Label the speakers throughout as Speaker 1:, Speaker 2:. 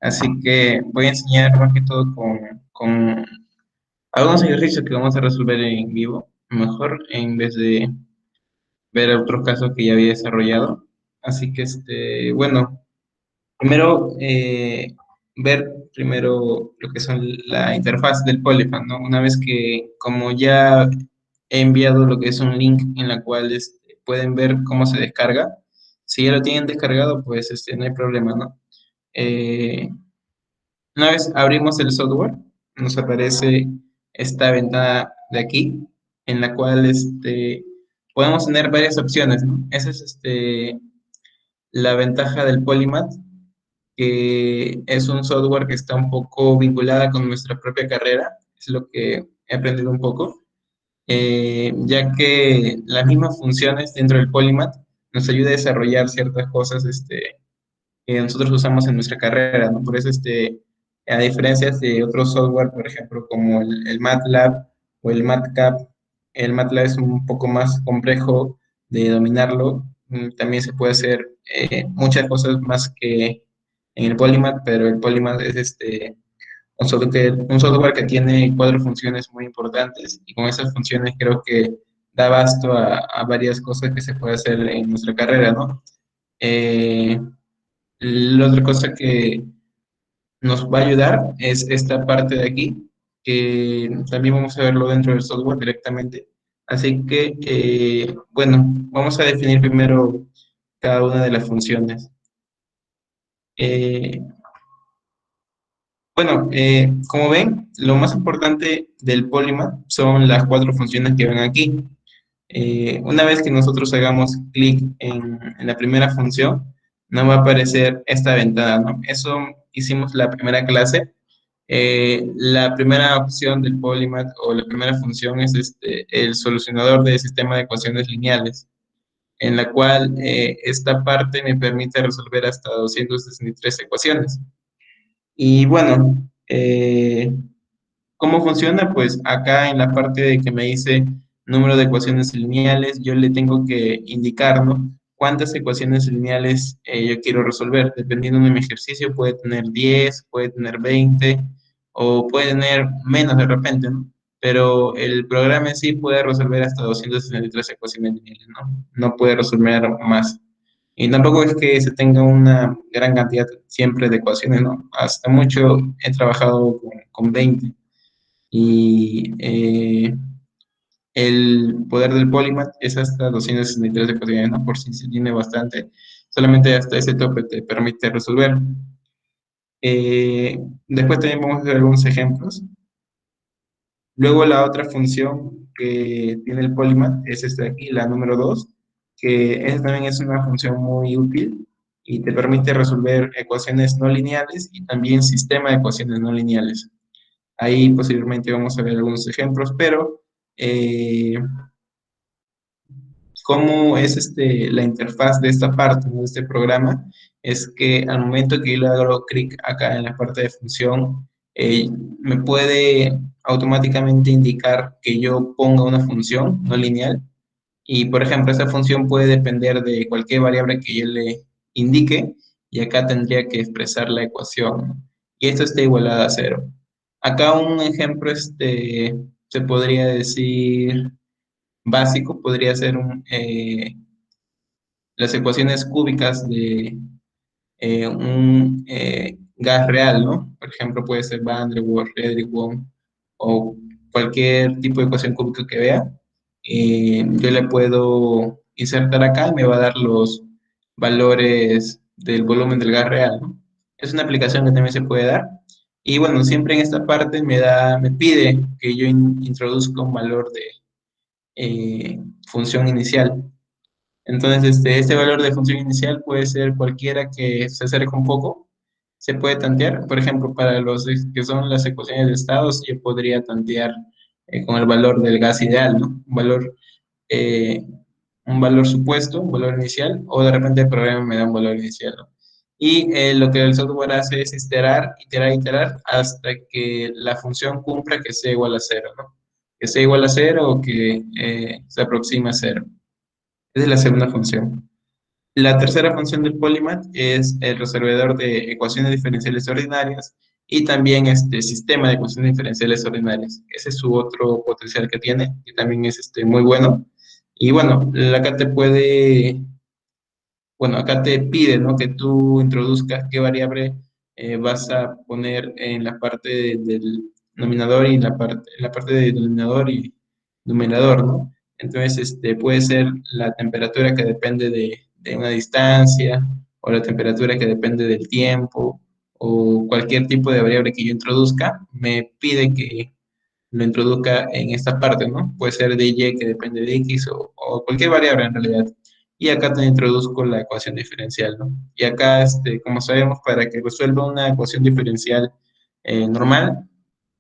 Speaker 1: Así que voy a enseñar más que todo con algunos ejercicios que vamos a resolver en vivo, mejor en vez de ver otros casos que ya había desarrollado. Así que, bueno, primero ver primero lo que son la interfaz del Polyfan, ¿no? Una vez que, como ya he enviado lo que es un link en la cual pueden ver cómo se descarga. Si ya lo tienen descargado, pues no hay problema, ¿no? Eh, una vez abrimos el software, nos aparece esta ventana de aquí, en la cual podemos tener varias opciones, ¿no? Esa es la ventaja del Polymath, que es un software que está un poco vinculada con nuestra propia carrera, es lo que he aprendido un poco, ya que las mismas funciones dentro del Polymath nos ayuda a desarrollar ciertas cosas que nosotros usamos en nuestra carrera, ¿no? Por eso, a diferencia de otros software, por ejemplo, como el MATLAB o el MATCAP, el MATLAB es un poco más complejo de dominarlo. También se puede hacer muchas cosas más que en el Polymath, pero el Polymath es un software que tiene cuatro funciones muy importantes y con esas funciones creo que da abasto a varias cosas que se puede hacer en nuestra carrera, ¿no? Eh, la otra cosa que nos va a ayudar es esta parte de aquí, que también vamos a verlo dentro del software directamente. Así que, bueno, vamos a definir primero cada una de las funciones. Eh, bueno, como ven, lo más importante del Polymath son las cuatro funciones que ven aquí. Una vez que nosotros hagamos clic en la primera función, nos va a aparecer esta ventana, ¿no? Eso hicimos la primera clase. La primera opción del Polymath o la primera función es el solucionador de sistema de ecuaciones lineales, en la cual esta parte me permite resolver hasta 263 ecuaciones. Y bueno, ¿cómo funciona? Pues acá en la parte de que me dice número de ecuaciones lineales, yo le tengo que indicar, ¿no? Cuántas ecuaciones lineales yo quiero resolver. Dependiendo de mi ejercicio, puede tener 10, puede tener 20 o puede tener menos de repente, ¿no? Pero el programa en sí puede resolver hasta 263 ecuaciones lineales, ¿no? No puede resolver más. Y tampoco es que se tenga una gran cantidad siempre de ecuaciones, ¿no? Hasta mucho he trabajado con 20 y el poder del Polymath es hasta 263 ecuaciones, ¿no? Por si se tiene bastante, solamente hasta ese tope te permite resolver. Después también vamos a ver algunos ejemplos. Luego la otra función que tiene el Polymath es esta de aquí, la número 2, que esa también es una función muy útil y te permite resolver ecuaciones no lineales y también sistema de ecuaciones no lineales. Ahí posiblemente vamos a ver algunos ejemplos, pero eh, cómo es la interfaz de esta parte, ¿no? De este programa, es que al momento que yo le hago clic acá en la parte de función, me puede automáticamente indicar que yo ponga una función no lineal y, por ejemplo, esa función puede depender de cualquier variable que yo le indique y acá tendría que expresar la ecuación, ¿no? Y esto está igualado a cero. Acá un ejemplo se podría decir básico, podría ser las ecuaciones cúbicas de un gas real, ¿no? Por ejemplo, puede ser Van der Waals, Redlich-Kwong o cualquier tipo de ecuación cúbica que vea. Yo le puedo insertar acá y me va a dar los valores del volumen del gas real, ¿no? Es una aplicación que también se puede dar. Y bueno, siempre en esta parte me pide que yo introduzca un valor de función inicial. Entonces, este valor de función inicial puede ser cualquiera que se acerque un poco, se puede tantear. Por ejemplo, para los que son las ecuaciones de estados, yo podría tantear con el valor del gas ideal, ¿no? Eh, un valor supuesto, un valor inicial, o de repente el programa me da un valor inicial, ¿no? Y lo que el software hace es iterar, iterar, iterar, hasta que la función cumpla que sea igual a cero, ¿no? Que sea igual a cero o que se aproxime a cero. Esa es la segunda función. La tercera función del Polymath es el resolvedor de ecuaciones diferenciales ordinarias y también este sistema de ecuaciones diferenciales ordinarias. Ese es su otro potencial que tiene, que también es muy bueno. Y bueno, acá te puede, bueno, acá te pide, ¿no? Que tú introduzcas qué variable vas a poner en la parte del nominador y en la parte del denominador y numerador, ¿no? Entonces, puede ser la temperatura que depende de una distancia, o la temperatura que depende del tiempo, o cualquier tipo de variable que yo introduzca, me pide que lo introduzca en esta parte, ¿no? Puede ser de y que depende de x o cualquier variable en realidad. Y acá te introduzco la ecuación diferencial, ¿no? Y acá, como sabemos, para que resuelva una ecuación diferencial normal,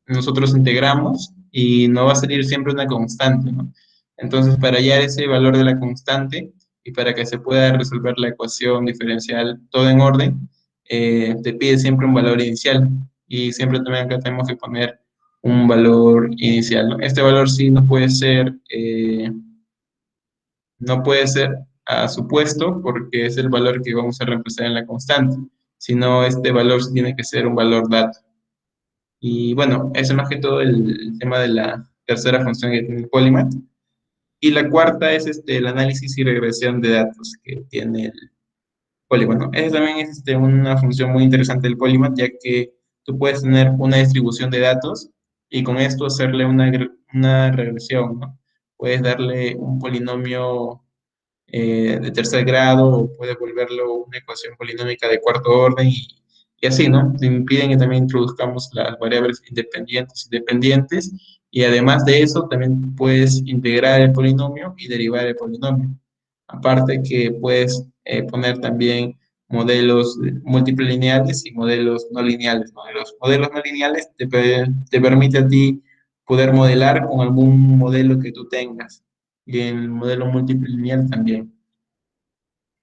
Speaker 1: nosotros integramos y no va a salir siempre una constante, ¿no? Entonces, para hallar ese valor de la constante y para que se pueda resolver la ecuación diferencial todo en orden, te pide siempre un valor inicial y siempre también acá tenemos que poner un valor inicial, ¿no? Este valor sí no puede ser a supuesto porque es el valor que vamos a reemplazar en la constante, sino este valor sí tiene que ser un valor dato. Y bueno, eso más que todo el tema de la tercera función que tiene el Polymath. Y la cuarta es el análisis y regresión de datos que tiene el Polymath, ¿no? Esa también es una función muy interesante del Polymath, ya que tú puedes tener una distribución de datos y con esto hacerle una regresión, ¿no? Puedes darle un polinomio de tercer grado o puedes volverlo una ecuación polinómica de cuarto orden y así, ¿no? Te impiden que también introduzcamos las variables independientes y dependientes y además de eso también puedes integrar el polinomio y derivar el polinomio. Aparte que puedes poner también modelos múltiples lineales y modelos no lineales, ¿no? Los modelos no lineales te permite a ti poder modelar con algún modelo que tú tengas y el modelo múltiple lineal también.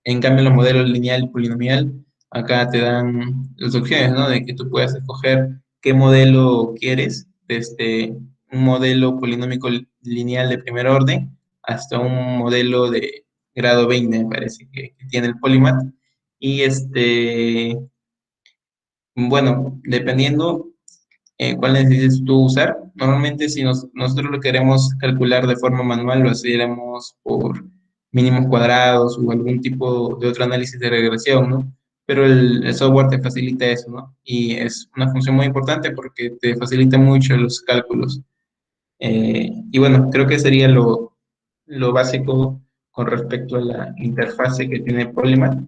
Speaker 1: En cambio, los modelos lineal y polinomial, acá te dan las opciones, ¿no? De que tú puedas escoger qué modelo quieres, desde un modelo polinómico lineal de primer orden hasta un modelo de grado 20, me parece, que tiene el Polymath. Y bueno, dependiendo cuál necesites tú usar. Normalmente si nosotros lo queremos calcular de forma manual, lo hacíamos por mínimos cuadrados o algún tipo de otro análisis de regresión, ¿no? Pero el software te facilita eso, ¿no? Y es una función muy importante porque te facilita mucho los cálculos. Y bueno, creo que sería lo básico con respecto a la interfase que tiene Polymath.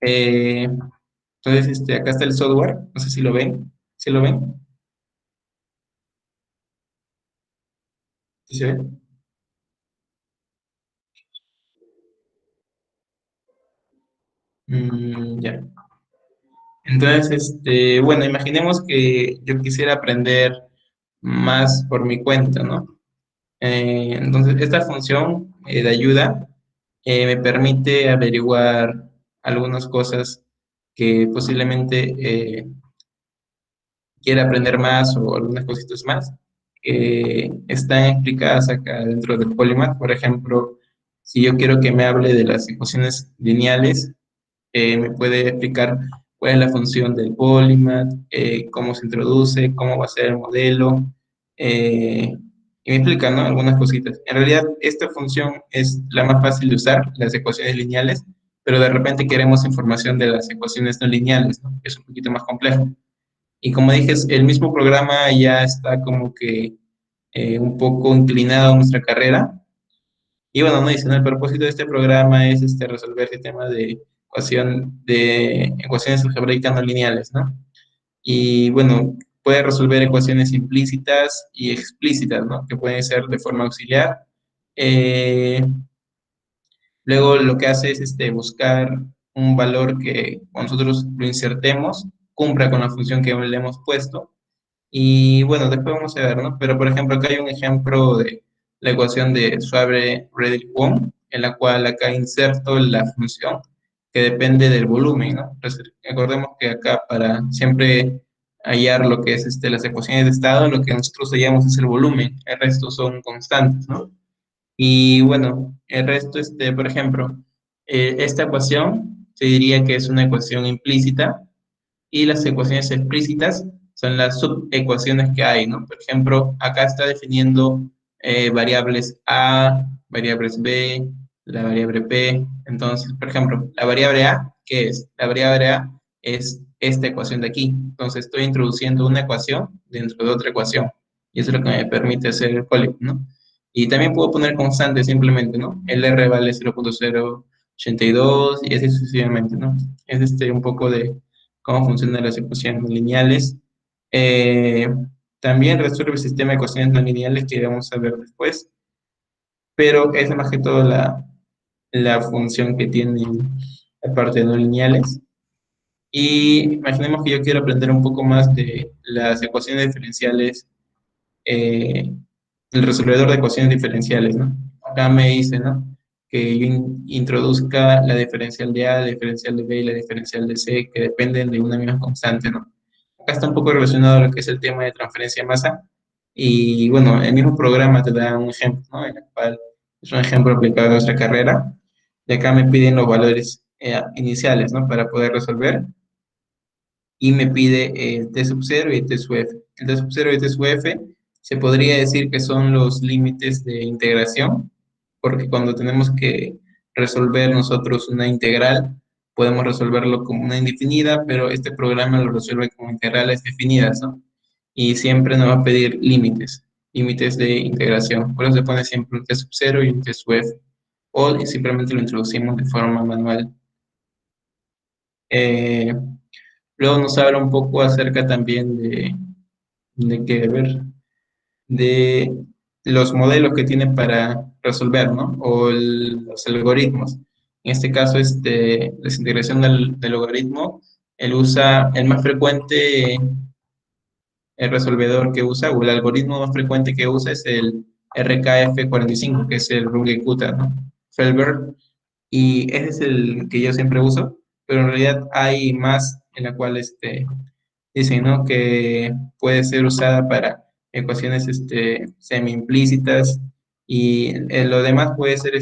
Speaker 1: Eh, entonces, acá está el software, no sé si lo ven, ¿sí lo ven? ¿Sí se ve? Ya. Entonces, bueno, imaginemos que yo quisiera aprender más por mi cuenta, ¿no? Entonces, esta función de ayuda me permite averiguar algunas cosas que posiblemente quiera aprender más o algunas cositas más que están explicadas acá dentro del Polymath. Por ejemplo, si yo quiero que me hable de las ecuaciones lineales, me puede explicar cuál es la función del Polymath, cómo se introduce, cómo va a ser el modelo, eh, y me explica, ¿no? Algunas cositas. En realidad, esta función es la más fácil de usar, las ecuaciones lineales, pero de repente queremos información de las ecuaciones no lineales, ¿no? Es un poquito más complejo. Y como dije, el mismo programa ya está como que un poco inclinado a nuestra carrera, y bueno, no dice, ¿no? El propósito de este programa es resolver sistemas de ecuaciones algebraicas no lineales, ¿no? Y bueno, puede resolver ecuaciones implícitas y explícitas, ¿no? Que pueden ser de forma auxiliar. Eh, Luego lo que hace es buscar un valor que cuando nosotros lo insertemos cumpla con la función que le hemos puesto y bueno, después vamos a ver, ¿no? Pero por ejemplo, acá hay un ejemplo de la ecuación de Schwabe-Redlich-Kwong, en la cual acá inserto la función que depende del volumen, ¿no? Entonces, recordemos que acá para siempre hallar lo que es las ecuaciones de estado, lo que nosotros hallamos es el volumen, el resto son constantes, ¿no? Y bueno, el resto, por ejemplo, Esta ecuación se diría que es una ecuación implícita y las ecuaciones explícitas son las subecuaciones que hay, ¿no? Por ejemplo, acá está definiendo variables A, variables B, la variable P. Entonces, por ejemplo, la variable A, ¿qué es? La variable A es esta ecuación de aquí. Entonces, estoy introduciendo una ecuación dentro de otra ecuación. Y eso es lo que me permite hacer el código, ¿no? Y también puedo poner constantes simplemente, ¿no? El R vale 0,082 y así sucesivamente, ¿no? Es un poco de cómo funcionan las ecuaciones no lineales. Eh, También resuelve el sistema de ecuaciones no lineales que vamos a ver después, pero es más que todo la función que tiene la parte de no lineales. Y imaginemos que yo quiero aprender un poco más de las ecuaciones diferenciales, eh, el resolvedor de ecuaciones diferenciales, ¿no? Acá me dice, ¿no? Que yo introduzca la diferencial de A, la diferencial de B y la diferencial de C, que dependen de una misma constante, ¿no? Acá está un poco relacionado a lo que es el tema de transferencia de masa. Y bueno, el mismo programa te da un ejemplo, ¿no? En el cual es un ejemplo aplicado a nuestra carrera. Y acá me piden los valores iniciales, ¿no? Para poder resolver y me pide el T sub 0 y el T sub f. El T sub 0 y el T sub f se podría decir que son los límites de integración, porque cuando tenemos que resolver nosotros una integral, podemos resolverlo como una indefinida, pero este programa lo resuelve como integrales definidas, ¿no? Y siempre nos va a pedir límites, límites de integración. Por eso se pone siempre un T sub 0 y un T sub f, o simplemente lo introducimos de forma manual. Eh, Luego nos habla un poco acerca también de que, a ver, de los modelos que tiene para resolver, ¿no? O los algoritmos. En este caso, la desintegración del logaritmo, él usa el más frecuente, el resolvedor que usa, o el algoritmo más frecuente que usa es el RKF45, que es el Runge-Kutta, ¿no? Felber, y ese es el que yo siempre uso, pero en realidad hay más en la cual dicen, ¿no? Que puede ser usada para ecuaciones semi-implícitas y lo demás puede ser,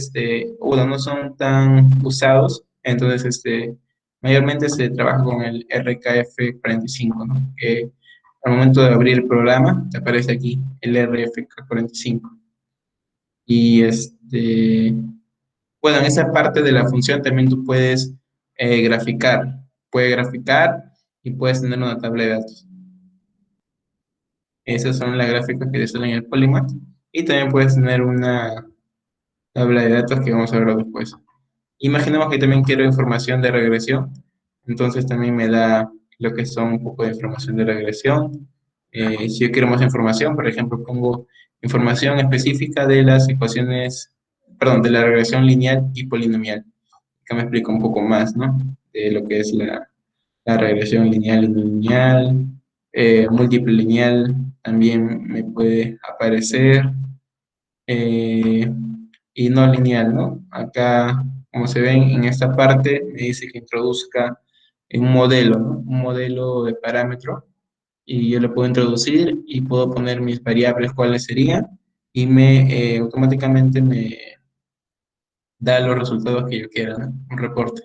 Speaker 1: bueno, no son tan usados, entonces mayormente se trabaja con el RKF45, ¿no? Que al momento de abrir el programa te aparece aquí el RFK45. Y bueno, en esa parte de la función también tú puedes graficar. Puedes graficar y puedes tener una tabla de datos. Esas son las gráficas que te salen en el Polymath. Y también puedes tener una tabla de datos que vamos a ver después. Imaginemos que también quiero información de regresión. Entonces también me da lo que son un poco de información de regresión. Si yo quiero más información, por ejemplo, pongo información específica de las ecuaciones, perdón, de la regresión lineal y polinomial. Acá me explico un poco más, ¿no? De lo que es la regresión lineal y no lineal, múltiple lineal también me puede aparecer, eh, y no lineal, ¿no? Acá, como se ven en esta parte, me dice que introduzca un modelo, ¿no? Un modelo de parámetro, y yo lo puedo introducir y puedo poner mis variables, cuáles serían, y automáticamente me da los resultados que yo quiera, ¿no? Un reporte.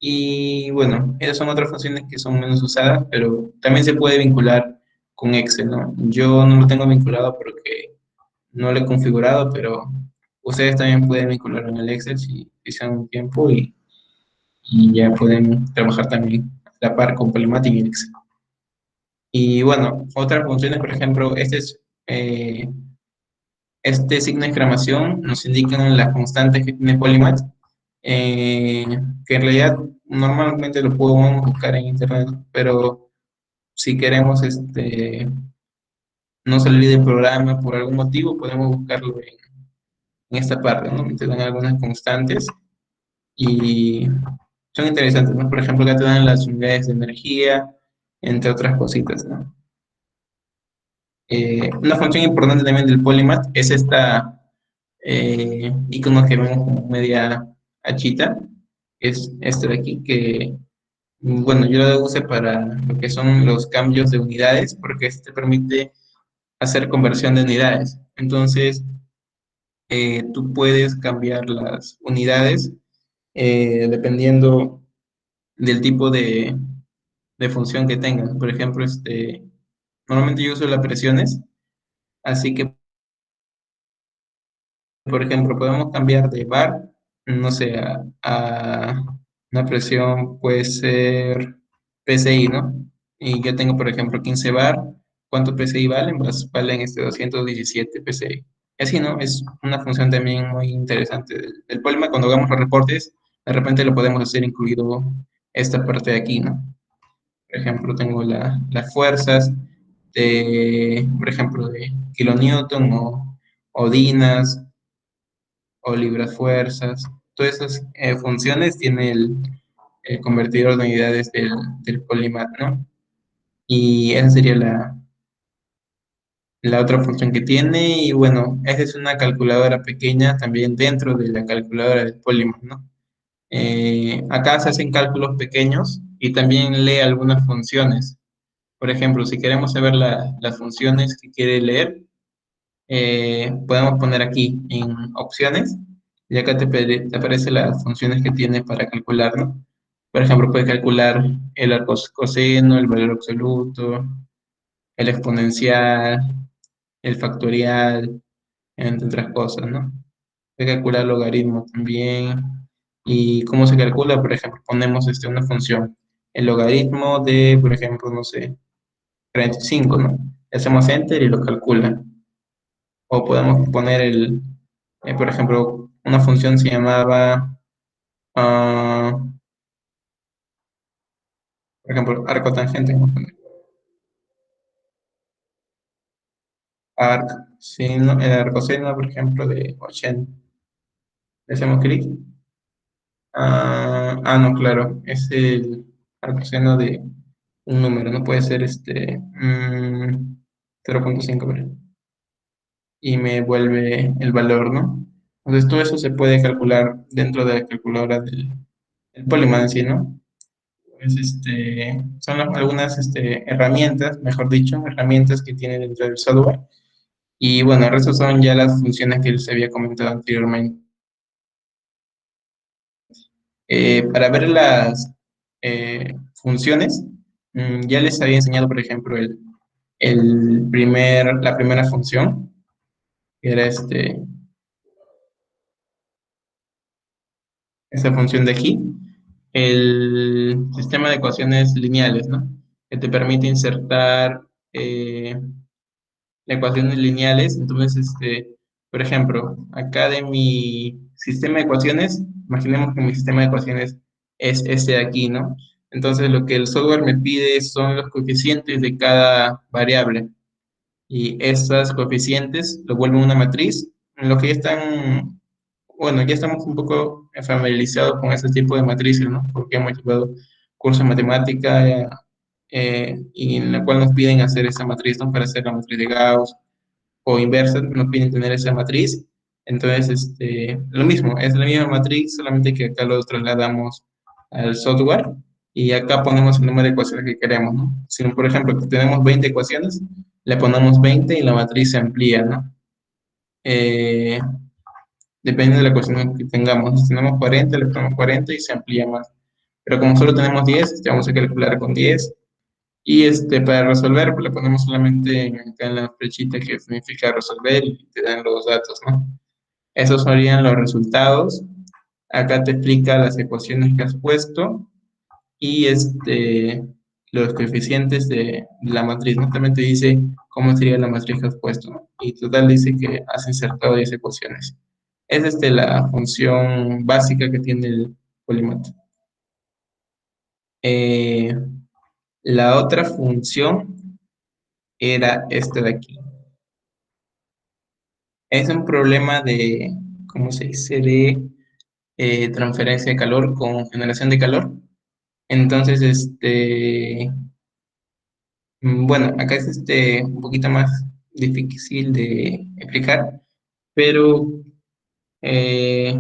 Speaker 1: Y bueno, esas son otras funciones que son menos usadas, pero también se puede vincular con Excel, ¿no? Yo no lo tengo vinculado porque no lo he configurado, pero ustedes también pueden vincularlo en el Excel si se dan un tiempo y ya pueden trabajar también a la par con Polymath y Excel. Y bueno, otras funciones, por ejemplo, eh, este signo de exclamación nos indican las constantes que tiene Polymath, eh, que en realidad normalmente lo podemos buscar en internet, pero si queremos no salir del programa por algún motivo, podemos buscarlo en esta parte, ¿no? Te dan algunas constantes y son interesantes, ¿no? Por ejemplo, acá te dan las unidades de energía, entre otras cositas, ¿no? Una función importante también del Polymath es esta icono que vemos como media hachita, es este de aquí, que, bueno, yo lo uso para lo que son los cambios de unidades, porque este permite hacer conversión de unidades. Entonces, tú puedes cambiar las unidades dependiendo del tipo de función que tengan. Por ejemplo, normalmente yo uso las presiones, así que, por ejemplo, podemos cambiar de bar, no sé, a una presión puede ser PSI, ¿no? Y yo tengo, por ejemplo, 15 bar. ¿Cuánto PSI valen? Pues valen 217 PSI. Y así, ¿no? Es una función también muy interesante del Polymath. Cuando hagamos los reportes, de repente lo podemos hacer incluido esta parte de aquí, ¿no? Por ejemplo, tengo las fuerzas por ejemplo, de kilonewton o dinas o libras fuerzas. Todas esas funciones tiene el convertidor de unidades del Polymath, ¿no? Y esa sería la otra función que tiene. Y bueno, esa es una calculadora pequeña también dentro de la calculadora del Polymath, ¿no? Acá se hacen cálculos pequeños y también lee algunas funciones. Por ejemplo, si queremos saber las funciones que quiere leer, podemos poner aquí en opciones y acá te aparecen las funciones que tiene para calcular, ¿no? Por ejemplo, puedes calcular el arco coseno, el valor absoluto, el exponencial, el factorial, entre otras cosas, ¿no? Puedes calcular logaritmo también. ¿Y cómo se calcula? Por ejemplo, ponemos una función, el logaritmo de, por ejemplo, no sé, 35, ¿no? Hacemos enter y lo calcula. O podemos poner por ejemplo, una función se llamaba, ah, por ejemplo, arco tangente. Vamos a poner arc seno, el arcoseno, por ejemplo, de 80. Le hacemos clic. No, claro, es el arcoseno de un número, no puede ser 0.5, ¿verdad? Y me vuelve el valor, ¿no? Entonces todo eso se puede calcular dentro de la calculadora del Polymath en sí, ¿no? Pues, son algunas herramientas, mejor dicho, herramientas que tiene dentro del software. Y bueno, el resto son ya las funciones que les había comentado anteriormente. Para ver las funciones, ya les había enseñado, por ejemplo, la primera función, que era esta función de aquí, el sistema de ecuaciones lineales, ¿no? Que te permite insertar ecuaciones lineales. Entonces, por ejemplo, acá de mi sistema de ecuaciones, imaginemos que mi sistema de ecuaciones es este de aquí, ¿no? Entonces, lo que el software me pide son los coeficientes de cada variable. Y esas coeficientes lo vuelven una matriz, en lo que ya están, bueno, ya estamos un poco familiarizados con ese tipo de matrices, ¿no? Porque hemos llevado cursos de matemática y en la cual nos piden hacer esa matriz, ¿no? Para hacer la matriz de Gauss o inversa, nos piden tener esa matriz. Entonces, lo mismo, es la misma matriz, solamente que acá lo trasladamos al software y acá ponemos el número de ecuaciones que queremos, ¿no? Si, por ejemplo, que tenemos 20 ecuaciones, le ponemos 20 y la matriz se amplía, ¿no? Eh, Depende de la ecuación que tengamos. Si tenemos 40, le ponemos 40 y se amplía más. Pero como solo tenemos 10, vamos a calcular con 10. Y para resolver, pues le ponemos solamente acá en la flechita que significa resolver y te dan los datos, ¿no? Esos serían los resultados. Acá te explica las ecuaciones que has puesto y los coeficientes de la matriz, ¿no? También te dice cómo sería la matriz que has puesto, ¿no? Y total dice que has insertado 10 ecuaciones. Es la función básica que tiene el Polymath. Eh, la otra función era esta de aquí. Es un problema de, ¿cómo se dice? De transferencia de calor con generación de calor. Entonces, bueno, acá es un poquito más difícil de explicar, pero eh,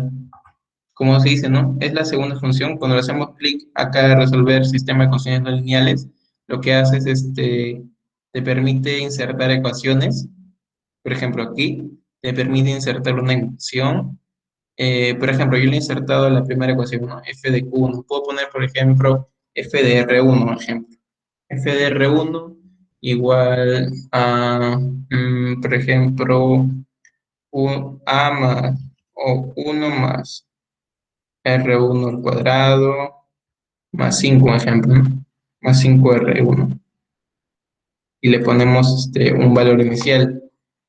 Speaker 1: como se dice, ¿no? Es la segunda función. Cuando le hacemos clic acá a resolver sistema de ecuaciones no lineales, lo que hace es te permite insertar ecuaciones. Por ejemplo, aquí te permite insertar una ecuación Por ejemplo, yo le he insertado la primera ecuación, ¿no? F de Q1. Puedo poner, por ejemplo, F de R1, ejemplo. F de R1 igual a, por ejemplo, A más o 1 más R1 al cuadrado más 5, un ejemplo, ¿no? Más 5R1 y le ponemos un valor inicial.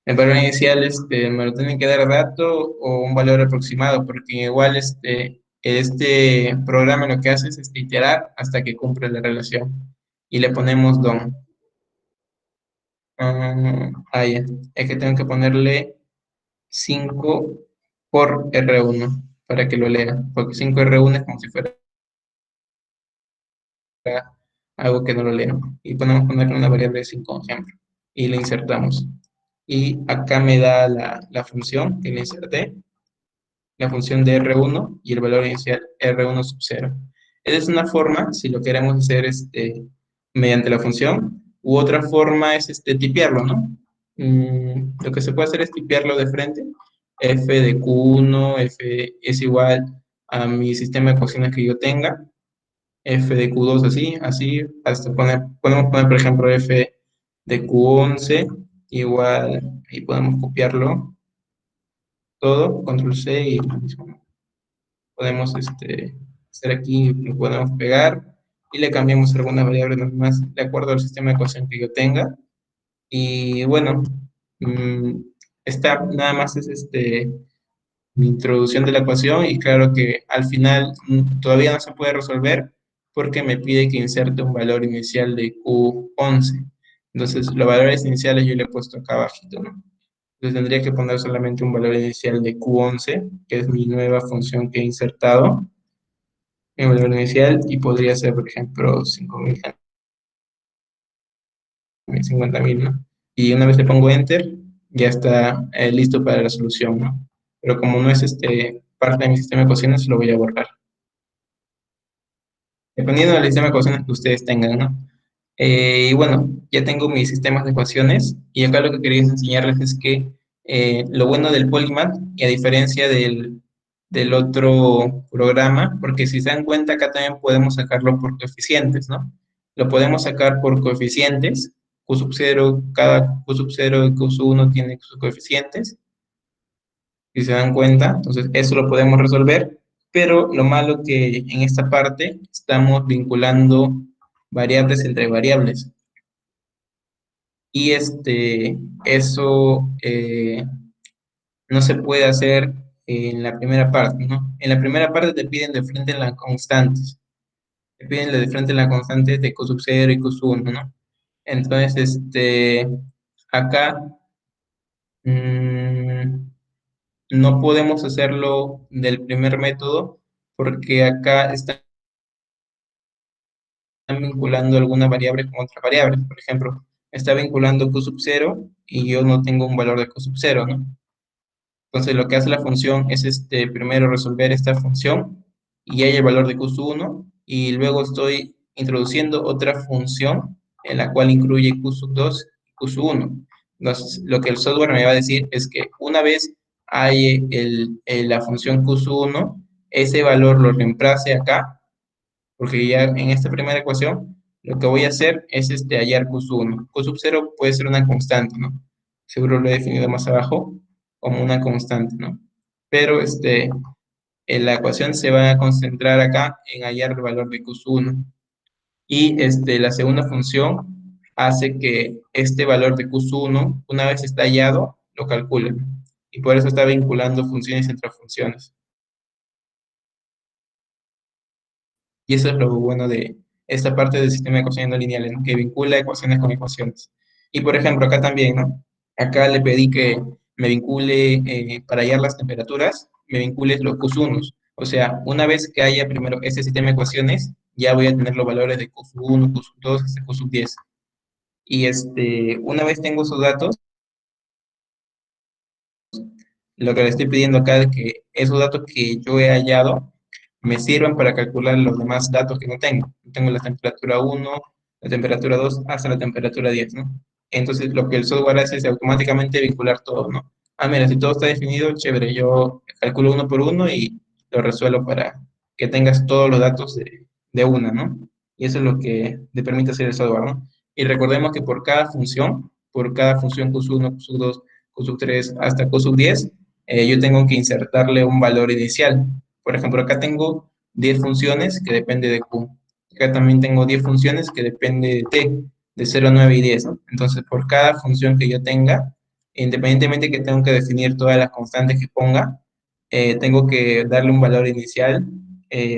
Speaker 1: El valor inicial me lo tienen que dar dato o un valor aproximado, porque igual este programa lo que hace es iterar hasta que cumple la relación. Y le ponemos DOM. Ya. Es que tengo que ponerle 5 por R1 para que lo lea, porque 5R1 es como si fuera algo que no lo leo. Y podemos ponerle una variable de 5, ejemplo, y le insertamos. Y acá me da la función que le inserté, la función de R1 y el valor inicial R1 sub 0. Esa es una forma, si lo queremos hacer mediante la función, u otra forma es tipearlo, ¿no? Lo que se puede hacer es tipearlo de frente. F de Q1, F es igual a mi sistema de ecuaciones que yo tenga, F de Q2 así, así, hasta podemos poner, por ejemplo, F de Q11 igual, y podemos copiarlo todo, control C y lo mismo. Podemos hacer aquí, lo podemos pegar y le cambiamos algunas variables más de acuerdo al sistema de ecuación que yo tenga. Y bueno, mm, esta nada más es mi introducción de la ecuación y claro que al final todavía no se puede resolver porque me pide que inserte un valor inicial de Q11. Entonces, los valores iniciales yo le he puesto acá abajito, ¿no? Entonces tendría que poner solamente un valor inicial de Q11, que es mi nueva función que he insertado, mi valor inicial, y podría ser, por ejemplo, 5.000, 50.000, ¿no? Y una vez le pongo Enter, ya está listo para la solución, ¿no? Pero como no es parte de mi sistema de ecuaciones, lo voy a borrar. Dependiendo del sistema de ecuaciones que ustedes tengan, ¿no? Y bueno, ya tengo mis sistemas de ecuaciones y acá lo que quería enseñarles es que lo bueno del Polymath, y a diferencia del otro programa, porque si se dan cuenta acá también podemos sacarlo por coeficientes, ¿no? Lo podemos sacar por coeficientes, Q sub 0, cada Q sub 0 y Q sub 1 tiene sus coeficientes, si se dan cuenta, entonces eso lo podemos resolver, pero lo malo que en esta parte estamos vinculando variables entre variables. Y eso no se puede hacer en la primera parte, ¿no? En la primera parte te piden de frente las constantes, te piden de frente las constantes de Q sub 0 y Q sub 1, ¿no? Entonces, acá mm, no podemos hacerlo del primer método porque acá están vinculando alguna variable con otra variable. Por ejemplo, está vinculando Q sub 0 y yo no tengo un valor de Q sub 0, ¿no? Entonces lo que hace la función es primero resolver esta función y hay el valor de Q1 y luego estoy introduciendo otra función en la cual incluye Q2 y Q1. Entonces lo que el software me va a decir es que una vez hay la función Q1, ese valor lo reemplace acá, porque ya en esta primera ecuación lo que voy a hacer es hallar Q1. Q sub 0 puede ser una constante, ¿no? Seguro lo he definido más abajo como una constante, ¿no? Pero en la ecuación se va a concentrar acá en hallar el valor de Q1. Y la segunda función hace que este valor de Q1, una vez está hallado, lo calcule. Y por eso está vinculando funciones entre funciones. Y eso es lo bueno de esta parte del sistema de ecuaciones no lineales, ¿no? Que vincula ecuaciones con ecuaciones. Y por ejemplo, acá también, ¿no? Acá le pedí que me vincule, para hallar las temperaturas, me vincule los Q1s. O sea, una vez que haya primero este sistema de ecuaciones, ya voy a tener los valores de Q1, Q2, hasta Q10. Y una vez tengo esos datos, lo que le estoy pidiendo acá es que esos datos que yo he hallado me sirvan para calcular los demás datos que no tengo. Tengo la temperatura 1, la temperatura 2, hasta la temperatura 10, ¿no? Entonces, lo que el software hace es automáticamente vincular todo, ¿no? Ah, mira, si todo está definido, chévere, yo calculo uno por uno y lo resuelvo para que tengas todos los datos de una, ¿no? Y eso es lo que te permite hacer el software, ¿no? Y recordemos que por cada función Q1, Q2, Q3 hasta Q10, yo tengo que insertarle un valor inicial. Por ejemplo, acá tengo 10 funciones que depende de Q. Acá también tengo 10 funciones que depende de T, de 0, 9 y 10, ¿no? Entonces, por cada función que yo tenga, independientemente que tengo que definir todas las constantes que ponga, tengo que darle un valor inicial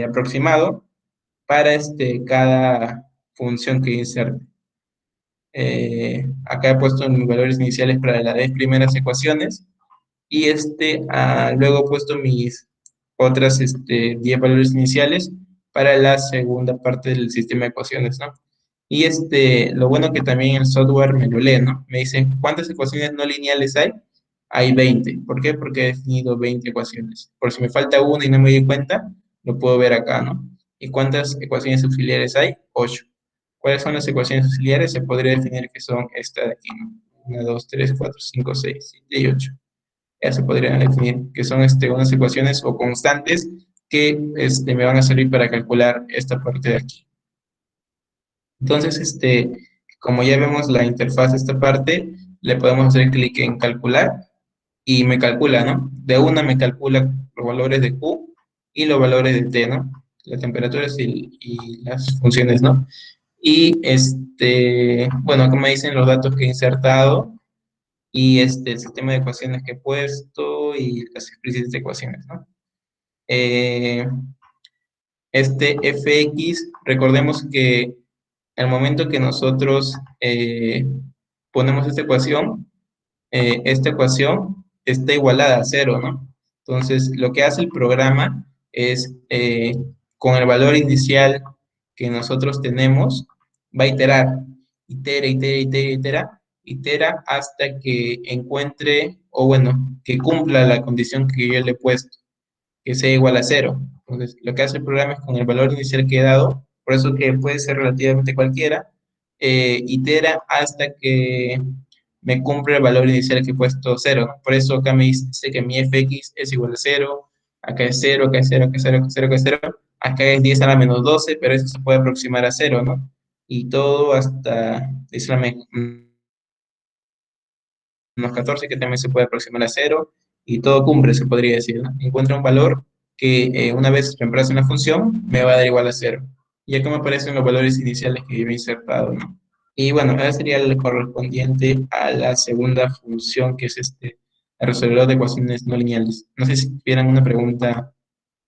Speaker 1: aproximado para cada función que inserte. Acá he puesto mis valores iniciales para las 10 primeras ecuaciones y luego he puesto mis otras 10 valores iniciales para la segunda parte del sistema de ecuaciones, ¿no? Y lo bueno que también el software me lo lee, ¿no? Me dice, ¿cuántas ecuaciones no lineales hay? Hay 20. ¿Por qué? Porque he definido 20 ecuaciones. Por si me falta una y no me di cuenta, lo puedo ver acá, ¿no? ¿Y cuántas ecuaciones auxiliares hay? 8. ¿Cuáles son las ecuaciones auxiliares? Se podría definir que son esta de aquí, ¿no? 1, 2, 3, 4, 5, 6, 7 y 8. Ya se podrían definir que son unas ecuaciones o constantes que me van a servir para calcular esta parte de aquí. Entonces, como ya vemos la interfaz de esta parte, le podemos hacer clic en calcular y me calcula, ¿no? De una me calcula los valores de Q y los valores de T, ¿no? Las temperaturas y las funciones, ¿no? Y bueno, acá me dicen los datos que he insertado y el sistema de ecuaciones que he puesto y las explícitas de ecuaciones, ¿no? Eh, fx, recordemos que al momento que nosotros ponemos esta ecuación está igualada a cero, ¿no? Entonces, lo que hace el programa es, con el valor inicial que nosotros tenemos, va a iterar, itera hasta que encuentre, o bueno, que cumpla la condición que yo le he puesto que sea igual a cero. Entonces, lo que hace el programa es con el valor inicial que he dado, por eso que puede ser relativamente cualquiera, itera hasta que me cumple el valor inicial que he puesto cero. Por eso acá me dice que mi fx es igual a cero, acá es cero, acá es cero, acá es cero, acá es cero, acá es cero, acá es 10 a la menos 12, pero eso se puede aproximar a cero, ¿no? Y todo hasta 10 a la menos 14 que también se puede aproximar a cero, y todo cumple, se podría decir, ¿no? Encuentra un valor que una vez reemplace una función, me va a dar igual a cero. Y acá me aparecen los valores iniciales que yo he insertado, ¿no? Y bueno, ahora sería el correspondiente a la segunda función, que es el resolvedor de ecuaciones no lineales. No sé si tuvieran una pregunta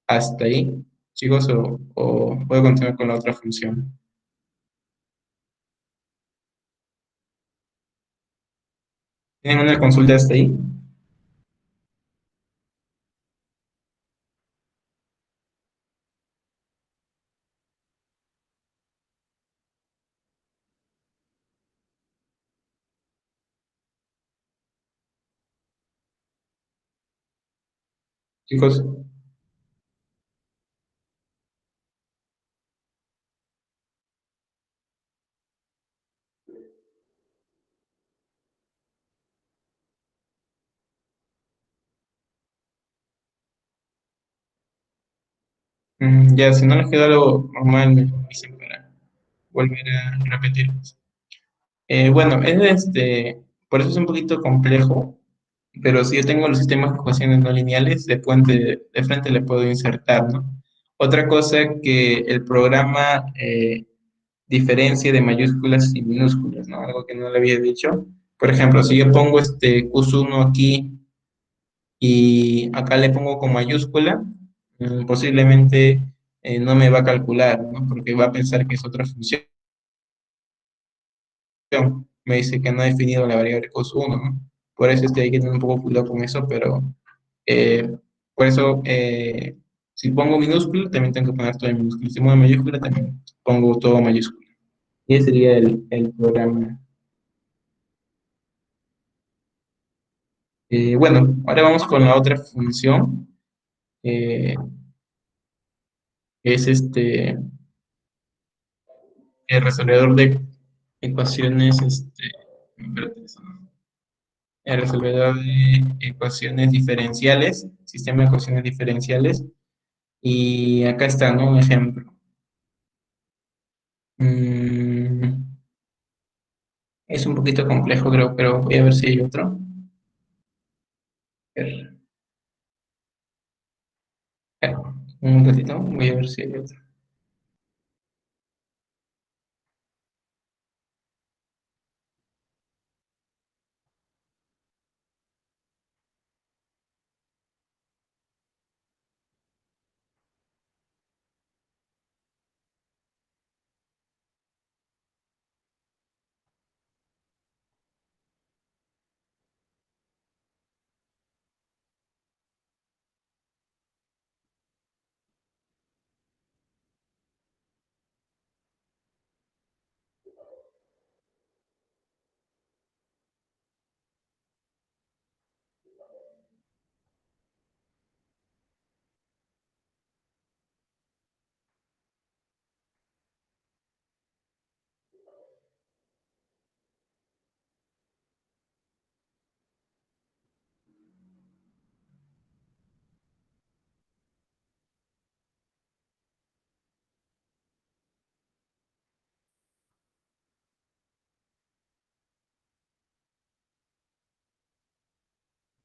Speaker 1: hasta ahí, chicos, o puedo continuar con la otra función. ¿Tienen una consulta hasta ahí? Chicos, ya, si no les queda algo normal, me dicen para volver a repetir. Bueno, por eso es un poquito complejo, pero si yo tengo los sistemas de ecuaciones no lineales, de frente le puedo insertar, ¿no? Otra cosa que el programa diferencia de mayúsculas y minúsculas, ¿no? Algo que no le había dicho. Por ejemplo, si yo pongo este Q1 aquí y acá le pongo con mayúscula, posiblemente no me va a calcular, ¿no? Porque va a pensar que es otra función. Me dice que no ha definido la variable cos1, ¿no? Por eso hay que tener un poco cuidado con eso, pero eh, por eso, si pongo minúscula, también tengo que poner todo en minúscula. Si pongo mayúscula, también pongo todo en mayúscula. Y ese sería el programa. Bueno, ahora vamos con la otra función, eh, que es el resolvedor de ecuaciones, espérate, el resolvedor de ecuaciones diferenciales, sistema de ecuaciones diferenciales. Y acá está, ¿no? Un ejemplo. Mm, es un poquito complejo, creo, pero voy a ver si hay otro. A ver, un ratito, voy a ver si hay otro.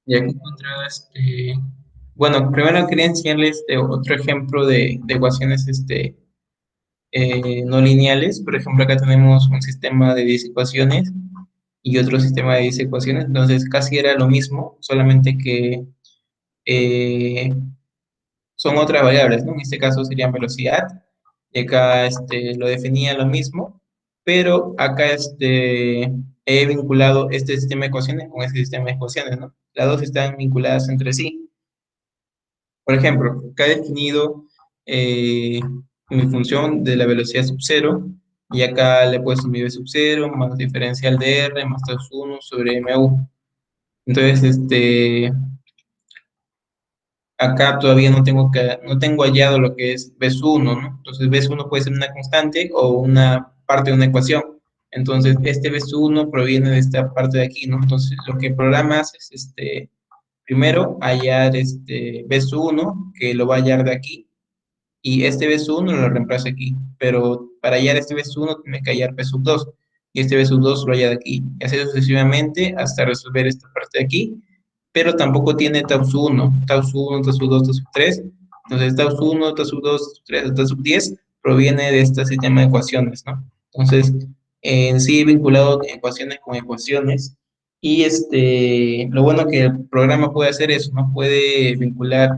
Speaker 1: Y aquí encontraba bueno, primero quería enseñarles otro ejemplo de ecuaciones no lineales. Por ejemplo, acá tenemos un sistema de 10 ecuaciones y otro sistema de 10 ecuaciones. Entonces, casi era lo mismo, solamente que eh, son otras variables, ¿no? En este caso serían velocidad, y acá lo definía lo mismo, pero acá he vinculado este sistema de ecuaciones con este sistema de ecuaciones, ¿no? Las dos están vinculadas entre sí. Por ejemplo, acá he definido eh, mi función de la velocidad sub cero, y acá le he puesto mi v sub cero más diferencial de r más tau 1 sobre mu. Entonces, acá todavía no tengo hallado lo que es B1, ¿no? Entonces, B1 puede ser una constante o una parte de una ecuación. Entonces, este B1 proviene de esta parte de aquí, ¿no? Entonces, lo que el programa hace es, primero, hallar B1, que lo va a hallar de aquí, y este B1 lo reemplaza aquí, pero para hallar este B1 tiene que hallar B sub 2, y este B sub 2 lo halla de aquí, y así sucesivamente hasta resolver esta parte de aquí, pero tampoco tiene tau sub 1, tau sub 1, tau sub 2, tau sub 3, entonces tau sub 1, tau sub 2, tau sub 3, tau sub 10 proviene de este sistema de ecuaciones, ¿no? Entonces, en sí vinculado ecuaciones con ecuaciones, y lo bueno que el programa puede hacer eso, ¿no? Puede vincular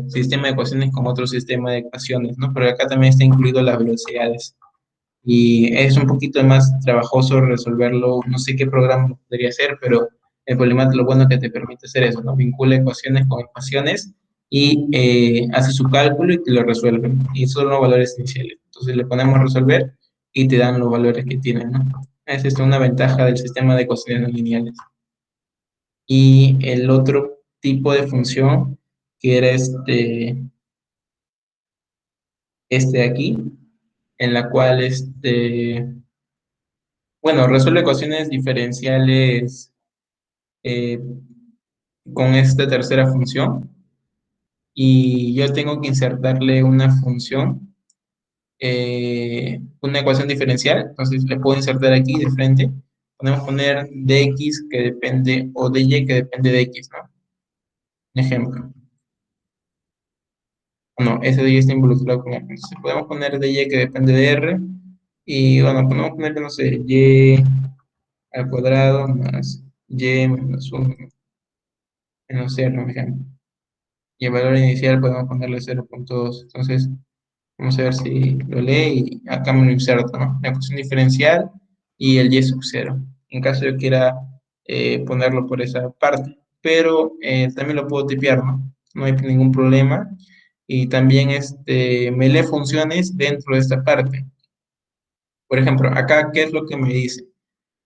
Speaker 1: sistema de ecuaciones con otro sistema de ecuaciones, ¿no? Pero acá también está incluido las velocidades. Y es un poquito más trabajoso resolverlo, no sé qué programa lo podría hacer, pero el problema, lo bueno que te permite hacer eso, ¿no? Vincula ecuaciones con ecuaciones y hace su cálculo y te lo resuelve. Y son los valores iniciales. Entonces le ponemos a resolver y te dan los valores que tienen, ¿no? Esa es una ventaja del sistema de ecuaciones no lineales. Y el otro tipo de función, que era este de aquí, en la cual bueno, resuelve ecuaciones diferenciales eh, con esta tercera función, y yo tengo que insertarle una función, una ecuación diferencial. Entonces le puedo insertar aquí de frente, podemos poner dx que depende, o dy que depende de x, ¿no? Un ejemplo. No, ese dy está involucrado con r. Entonces podemos poner dy que depende de r, y bueno, podemos poner, no sé, y al cuadrado más y menos 1 menos r, por ejemplo. Y el valor inicial podemos ponerle 0,2. Entonces, vamos a ver si lo lee, y acá me lo inserto, ¿no? La ecuación diferencial y el y sub 0. En caso yo quiera ponerlo por esa parte. Pero también lo puedo tipear, ¿no? No hay ningún problema. Y también me lee funciones dentro de esta parte. Por ejemplo, acá, ¿qué es lo que me dice?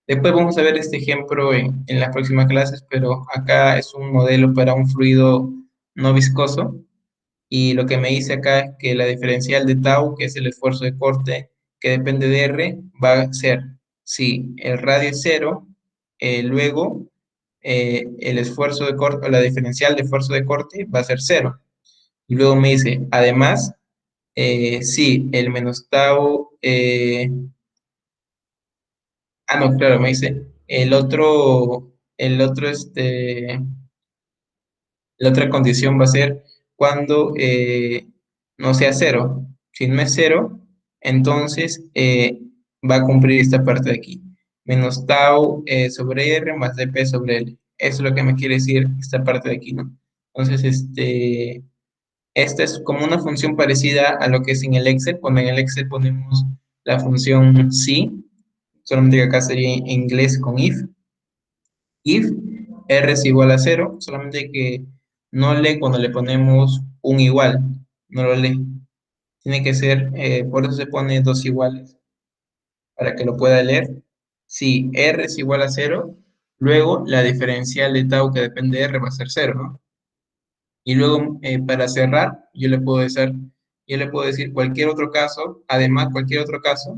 Speaker 1: Después vamos a ver este ejemplo en las próximas clases, pero acá es un modelo para un fluido no viscoso, y lo que me dice acá es que la diferencial de tau, que es el esfuerzo de corte que depende de R, va a ser, si el radio es cero, luego el esfuerzo de corte o la diferencial de esfuerzo de corte va a ser cero. Y luego me dice, además, sí, el menos tau, no, claro, me dice, la otra condición va a ser cuando no sea cero. Si no es cero, entonces va a cumplir esta parte de aquí. Menos tau sobre r más dp sobre l. Eso es lo que me quiere decir esta parte de aquí, ¿no? Entonces, esta es como una función parecida a lo que es en el Excel. Cuando en el Excel ponemos la función si, solamente que acá sería en inglés con if r es igual a cero, solamente que no lee cuando le ponemos un igual, no lo lee. Tiene que ser, por eso se pone dos iguales, para que lo pueda leer. Si r es igual a cero, luego la diferencial de tau que depende de r va a ser cero, ¿no? Y luego, para cerrar, yo le puedo decir cualquier otro caso, además cualquier otro caso,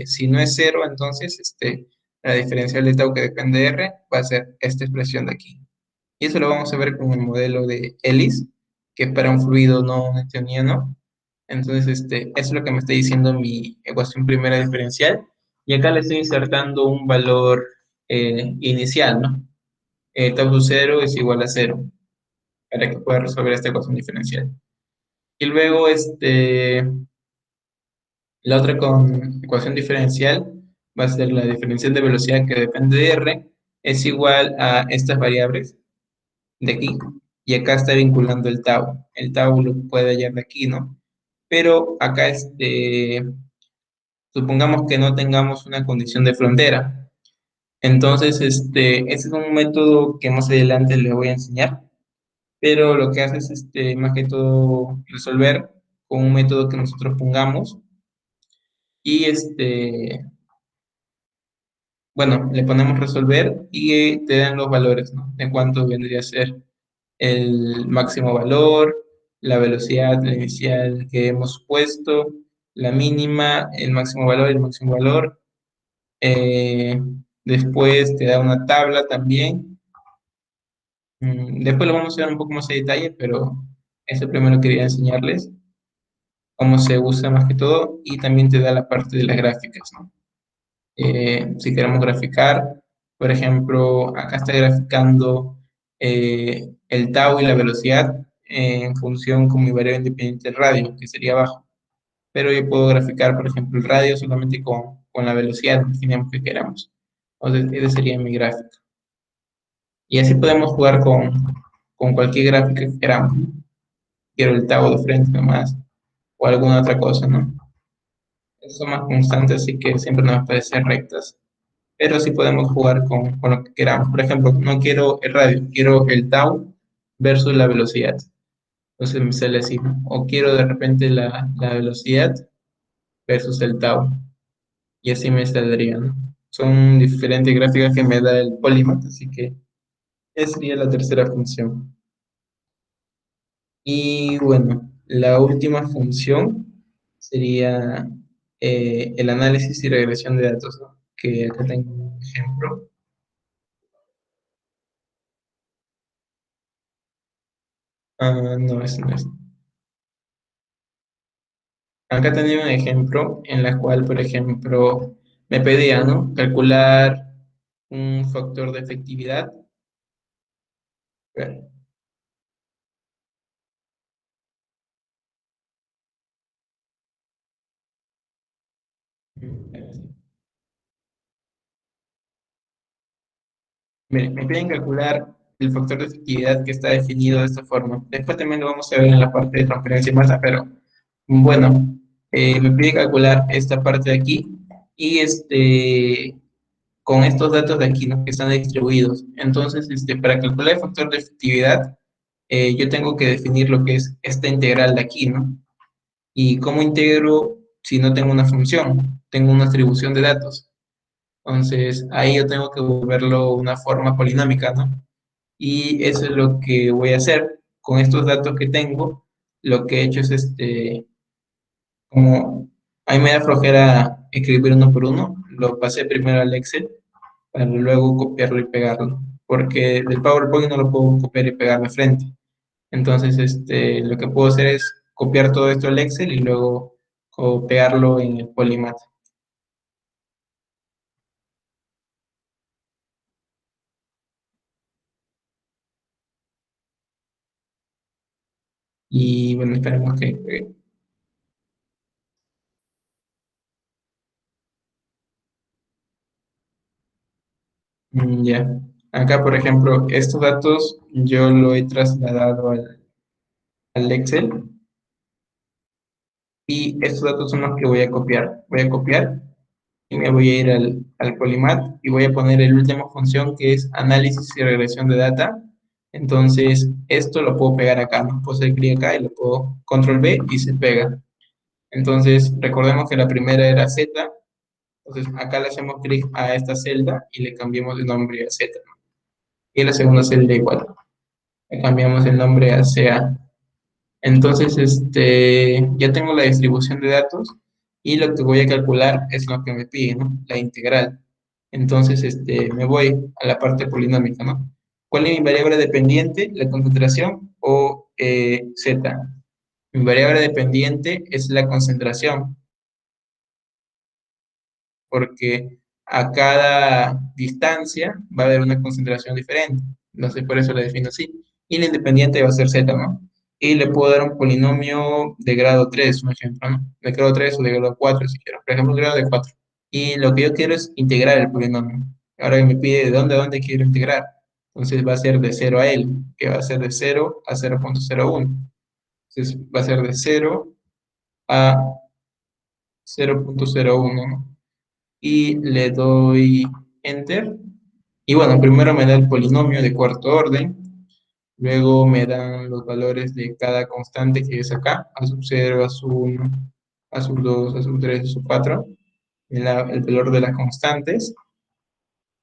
Speaker 1: si no es cero, entonces la diferencial de tau que depende de r va a ser esta expresión de aquí. Y eso lo vamos a ver con el modelo de Ellis, que es para un fluido no newtoniano. Entonces, eso es lo que me está diciendo mi ecuación primera diferencial. Y acá le estoy insertando un valor inicial, ¿no? Tau sub 0 es igual a cero para que pueda resolver esta ecuación diferencial. Y luego, la otra ecuación diferencial va a ser la diferencial de velocidad que depende de r, es igual a estas variables de aquí, y acá está vinculando el tau. El tau lo puede hallar de aquí, ¿no? Pero acá, supongamos que no tengamos una condición de frontera. Entonces, ese es un método que más adelante les voy a enseñar, pero lo que hace es, más que todo, resolver con un método que nosotros pongamos y, bueno, le ponemos resolver y te dan los valores, ¿no? De cuánto vendría a ser el máximo valor, la velocidad inicial que hemos puesto, la mínima, el máximo valor y el máximo valor. Eh, Después te da una tabla también. Después lo vamos a ver un poco más a detalle, pero eso primero quería enseñarles cómo se usa más que todo y también te da la parte de las gráficas, ¿no? Si queremos graficar, por ejemplo, acá está graficando el tau y la velocidad en función con mi variable independiente del radio, que sería bajo. Pero yo puedo graficar, por ejemplo, el radio solamente con la velocidad, imaginemos que queramos. Entonces, ese sería mi gráfico. Y así podemos jugar con cualquier gráfica que queramos, ¿no? Quiero el tau de frente nomás, o alguna otra cosa, ¿no? Son más constantes, así que siempre nos parecen rectas, pero sí podemos jugar con lo que queramos. Por ejemplo, no quiero el radio, quiero el tau versus la velocidad. Entonces me sale así, ¿no? O quiero de repente la velocidad versus el tau, y así me saldría, ¿no? Son diferentes gráficas que me da el Polymath, así que esa sería la tercera función. Y bueno, la última función sería el análisis y regresión de datos, ¿no? Que acá tengo un ejemplo. No, ese no es. Acá tenía un ejemplo en la cual, por ejemplo, me pedía, ¿no? Calcular un factor de efectividad. Bueno, me piden calcular el factor de efectividad que está definido de esta forma. Después también lo vamos a ver en la parte de transferencia y masa, pero bueno, me pide calcular esta parte de aquí y con estos datos de aquí, ¿no? Que están distribuidos. Entonces, para calcular el factor de efectividad, yo tengo que definir lo que es esta integral de aquí, ¿no? ¿Y cómo integro si no tengo una función? Tengo una distribución de datos. Entonces, ahí yo tengo que volverlo una forma polinómica, ¿no? Y eso es lo que voy a hacer. Con estos datos que tengo, lo que he hecho es como a mí me da flojera escribir uno por uno, lo pasé primero al Excel para luego copiarlo y pegarlo. porque del PowerPoint no lo puedo copiar y pegar de frente. Entonces, lo que puedo hacer es copiar todo esto al Excel y luego pegarlo en el Polymath. Y bueno, esperemos que ya. Acá, por ejemplo, estos datos yo lo he trasladado al Excel y estos datos son los que voy a copiar. Voy a copiar y me voy a ir al Polymath y voy a poner el último función que es análisis y regresión de data. Entonces, esto lo puedo pegar acá, ¿no? Puedo hacer clic acá y lo puedo control V y se pega. Entonces, recordemos que la primera era Z, entonces acá le hacemos clic a esta celda y le cambiamos el nombre a Z, ¿no? Y la segunda celda igual, le cambiamos el nombre a CA. Entonces, ya tengo la distribución de datos y lo que voy a calcular es lo que me pide, ¿no? La integral. Entonces, me voy a la parte polinómica, ¿no? ¿Cuál es mi variable dependiente? ¿La concentración o Z? Mi variable dependiente es la concentración, porque a cada distancia va a haber una concentración diferente. Entonces, por eso la defino así. Y la independiente va a ser z, ¿no? Y le puedo dar un polinomio de grado 3, un ejemplo, ¿no? De grado 3 o de grado 4, si quiero. Por ejemplo, grado de 4. Y lo que yo quiero es integrar el polinomio. Ahora me pide de dónde a dónde quiero integrar. Entonces va a ser de 0 a L, que va a ser de 0 a 0,01. Entonces va a ser de 0 a 0,01, ¿no? Y le doy Enter. Y bueno, primero me da el polinomio de cuarto orden, luego me dan los valores de cada constante que es acá, a sub 0, a sub 1, a sub 2, a sub 3, a sub 4, el valor de las constantes,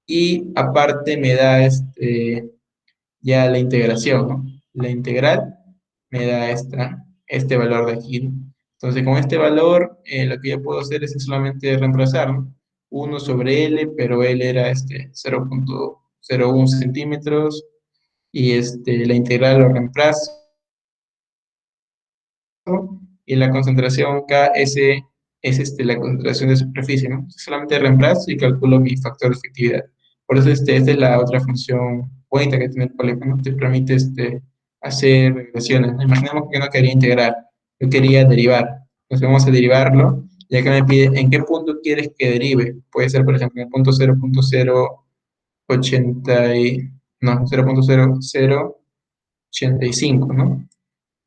Speaker 1: y aparte me da ya la integración, ¿no? La integral me da este valor de aquí, ¿no? Entonces, con este valor, lo que yo puedo hacer es solamente reemplazar, ¿no? 1 sobre L, pero L era 0,01 centímetros, y la integral lo reemplazo, y la concentración Ks es la concentración de superficie, ¿no? Solamente reemplazo y calculo mi factor de efectividad. Por eso esta es la otra función bonita que tiene el polígono, te permite hacer regresiones, ¿no? Imaginemos que yo no quería integrar, yo quería derivar. Entonces vamos a derivarlo, y acá me pide en qué punto quieres que derive. Puede ser, por ejemplo, en el punto 0,080 no, 0,0085, ¿no?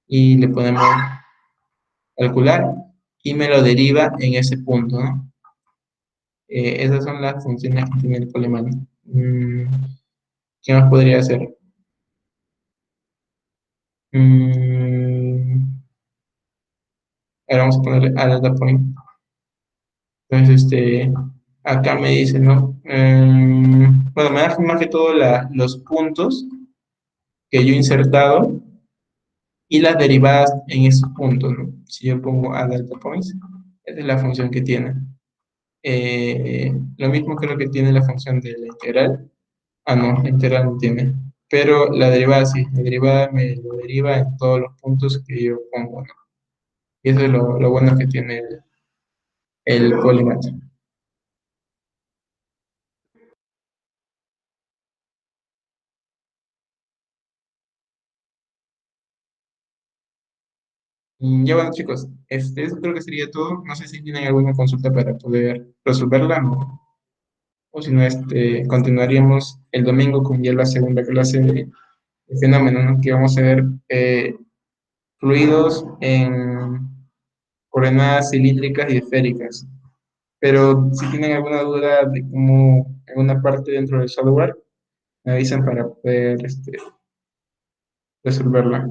Speaker 1: Y le ponemos calcular y me lo deriva en ese punto, ¿no? Esas son las funciones que tiene el polemán. ¿Qué más podría hacer? Mm, Ahora vamos a ponerle a data point. Entonces, acá me dice, ¿no? Bueno, me da más que todo los puntos que yo he insertado y las derivadas en esos puntos, ¿no? Si yo pongo a data points, esa es la función que tiene. Lo mismo creo que tiene la función de la integral. Ah, no, la integral no tiene. Pero la derivada sí, la derivada me lo deriva en todos los puntos que yo pongo, ¿no? Y eso es lo bueno que tiene el Polymath. Y ya bueno, chicos, eso creo que sería todo. No sé si tienen alguna consulta para poder resolverla, ¿no? O si no, continuaríamos el domingo con ya la segunda clase de fenómeno, ¿no? Que vamos a ver fluidos en coordenadas cilíndricas y esféricas. Pero si tienen alguna duda de cómo alguna parte dentro del software, me avisan para poder resolverla.